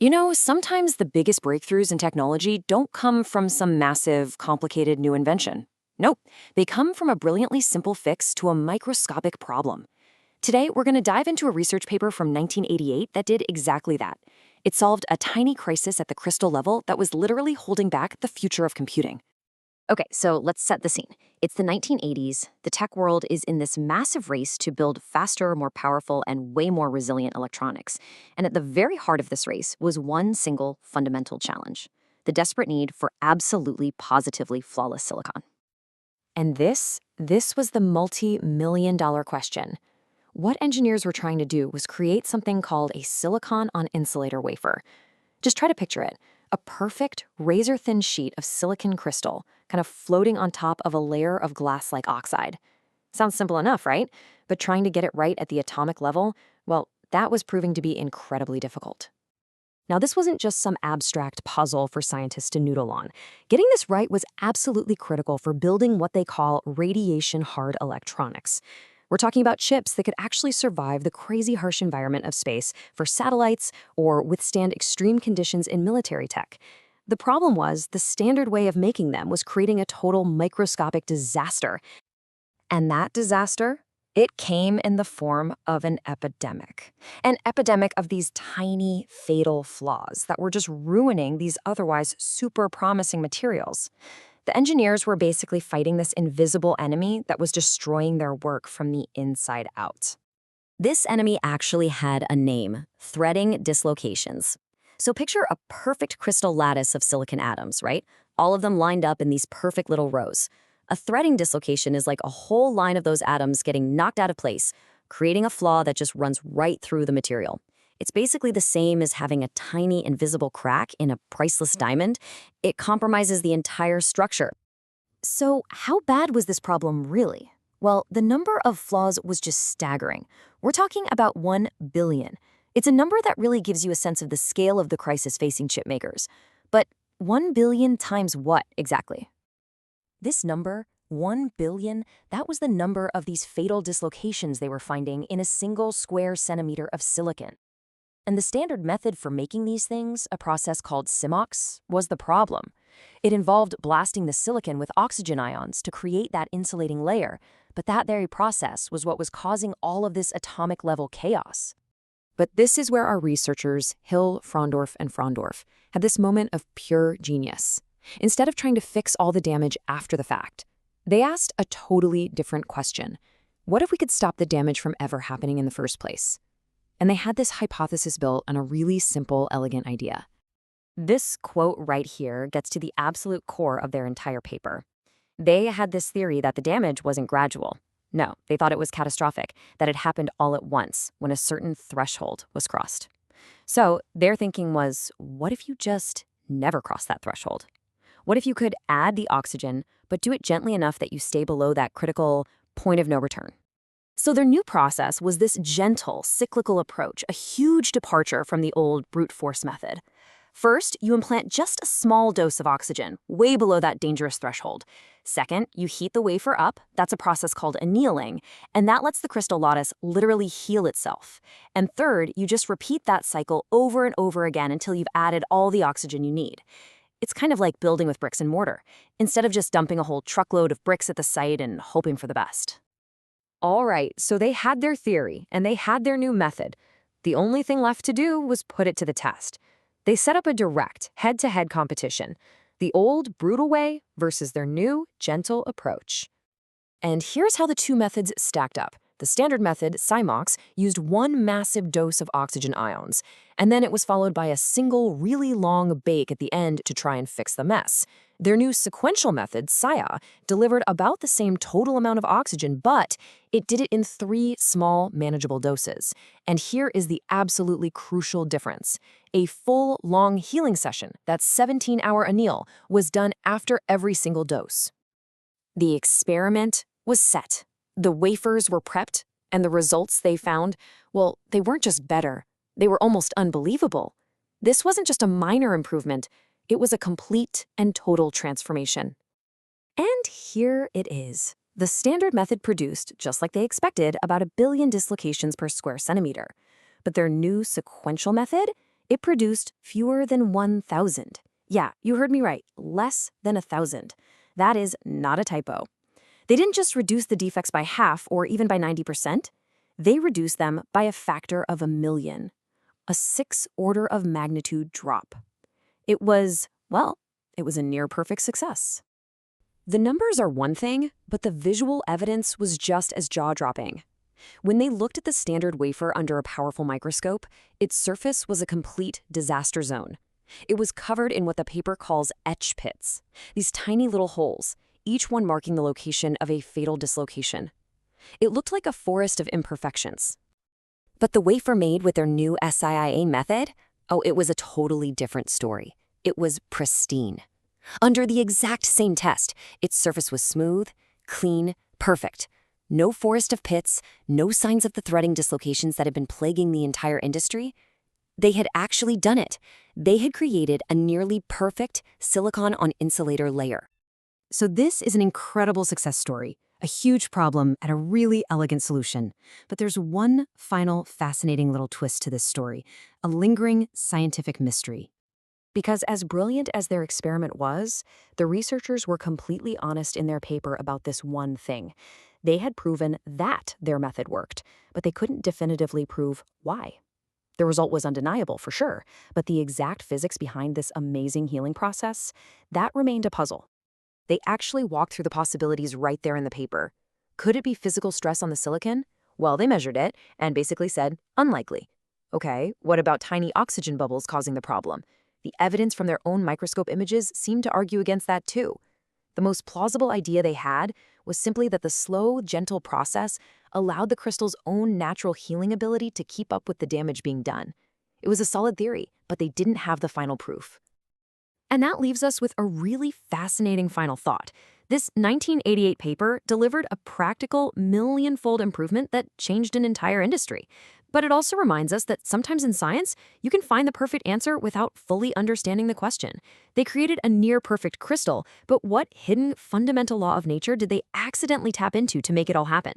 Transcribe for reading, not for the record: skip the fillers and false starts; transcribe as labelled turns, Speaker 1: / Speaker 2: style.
Speaker 1: Sometimes the biggest breakthroughs in technology don't come from some massive, complicated new invention. Nope, they come from a brilliantly simple fix to a microscopic problem. Today, we're going to dive into a research paper from 1988 that did exactly that. It solved a tiny crisis at the crystal level that was literally holding back the future of computing.
Speaker 2: Okay, so let's set the scene. It's the 1980s. The tech world is in this massive race to build faster, more powerful, and way more resilient electronics. And at the very heart of this race was one single fundamental challenge: the desperate need for absolutely, positively flawless silicon.
Speaker 1: And this was the multi-million-dollar question. What engineers were trying to do was create something called a silicon-on-insulator wafer. Just try to picture it. A perfect, razor-thin sheet of silicon crystal, kind of floating on top of a layer of glass-like oxide. Sounds simple enough, right? But trying to get it right at the atomic level, well, that was proving to be incredibly difficult. Now, this wasn't just some abstract puzzle for scientists to noodle on. Getting this right was absolutely critical for building what they call radiation-hard electronics. We're talking about chips that could actually survive the crazy harsh environment of space for satellites or withstand extreme conditions in military tech. The problem was the standard way of making them was creating a total microscopic disaster. And that disaster? It came in the form of an epidemic. An epidemic of these tiny, fatal flaws that were just ruining these otherwise super promising materials. The engineers were basically fighting this invisible enemy that was destroying their work from the inside out.
Speaker 2: This enemy actually had a name: threading dislocations. So picture a perfect crystal lattice of silicon atoms, right? All of them lined up in these perfect little rows. A threading dislocation is like a whole line of those atoms getting knocked out of place, creating a flaw that just runs right through the material. It's basically the same as having a tiny invisible crack in a priceless diamond. It compromises the entire structure. So how bad was this problem really? Well, the number of flaws was just staggering. We're talking about 1 billion. It's a number that really gives you a sense of the scale of the crisis facing chip makers. But 1 billion times what exactly? This number, 1 billion, that was the number of these fatal dislocations they were finding in a single square centimeter of silicon. And the standard method for making these things, a process called CMOS, was the problem. It involved blasting the silicon with oxygen ions to create that insulating layer, but that very process was what was causing all of this atomic-level chaos. But this is where our researchers, Hill, Frondorf, and Frondorf, had this moment of pure genius. Instead of trying to fix all the damage after the fact, they asked a totally different question. What if we could stop the damage from ever happening in the first place? And they had this hypothesis built on a really simple, elegant idea. This quote right here gets to the absolute core of their entire paper. They had this theory that the damage wasn't gradual. No, they thought it was catastrophic, that it happened all at once when a certain threshold was crossed. So their thinking was, what if you just never cross that threshold? What if you could add the oxygen, but do it gently enough that you stay below that critical point of no return? So their new process was this gentle, cyclical approach, a huge departure from the old brute force method. First, you implant just a small dose of oxygen, way below that dangerous threshold. Second, you heat the wafer up. That's a process called annealing, and that lets the crystal lattice literally heal itself. And third, you just repeat that cycle over and over again until you've added all the oxygen you need. It's kind of like building with bricks and mortar, instead of just dumping a whole truckload of bricks at the site and hoping for the best. All right, so they had their theory, and they had their new method. The only thing left to do was put it to the test. They set up a direct, head-to-head competition, the old, brutal way versus their new, gentle approach. And here's how the two methods stacked up. The standard method, CMOS, used one massive dose of oxygen ions, and then it was followed by a single, really long bake at the end to try and fix the mess. Their new sequential method, SIA, delivered about the same total amount of oxygen, but it did it in 3 small, manageable doses. And here is the absolutely crucial difference. A full, long healing session, that 17-hour anneal, was done after every single dose. The experiment was set. The wafers were prepped, and the results they found, well, they weren't just better. They were almost unbelievable. This wasn't just a minor improvement. It was a complete and total transformation. And here it is. The standard method produced, just like they expected, about 1 billion dislocations per square centimeter. But their new sequential method,
Speaker 1: It produced fewer than 1,000. Yeah, you heard me right, less than 1,000. That is not a typo. They didn't just reduce the defects by half or even by 90%. They reduced them by a factor of 1,000,000, a 6 order of magnitude drop. It was, well, it was a near-perfect success. The numbers are one thing, but the visual evidence was just as jaw-dropping. When they looked at the standard wafer under a powerful microscope, its surface was a complete disaster zone. It was covered in what the paper calls etch pits, these tiny little holes, each one marking the location of a fatal dislocation. It looked like a forest of imperfections. But the wafer made with their new SIIA method, oh, it was a totally different story. It was pristine. Under the exact same test, its surface was smooth, clean, perfect. No forest of pits, no signs of the threading dislocations that had been plaguing the entire industry. They had actually done it. They had created a nearly perfect silicon-on-insulator layer. So this is an incredible success story, a huge problem and a really elegant solution. But there's one final fascinating little twist to this story, a lingering scientific mystery. Because as brilliant as their experiment was, the researchers were completely honest in their paper about this one thing. They had proven that their method worked, but they couldn't definitively prove why. The result was undeniable, for sure, but the exact physics behind this amazing healing process, that remained a puzzle. They actually walked through the possibilities right there in the paper. Could it be physical stress on the silicon? Well, they measured it and basically said, unlikely. Okay, what about tiny oxygen bubbles causing the problem? The evidence from their own microscope images seemed to argue against that too. The most plausible idea they had was simply that the slow, gentle process allowed the crystal's own natural healing ability to keep up with the damage being done. It was a solid theory, but they didn't have the final proof. And that leaves us with a really fascinating final thought. This 1988 paper delivered a practical million-fold improvement that changed an entire industry. But it also reminds us that sometimes in science, you can find the perfect answer without fully understanding the question. They created a near-perfect crystal, but what hidden fundamental law of nature did they accidentally tap into to make it all happen?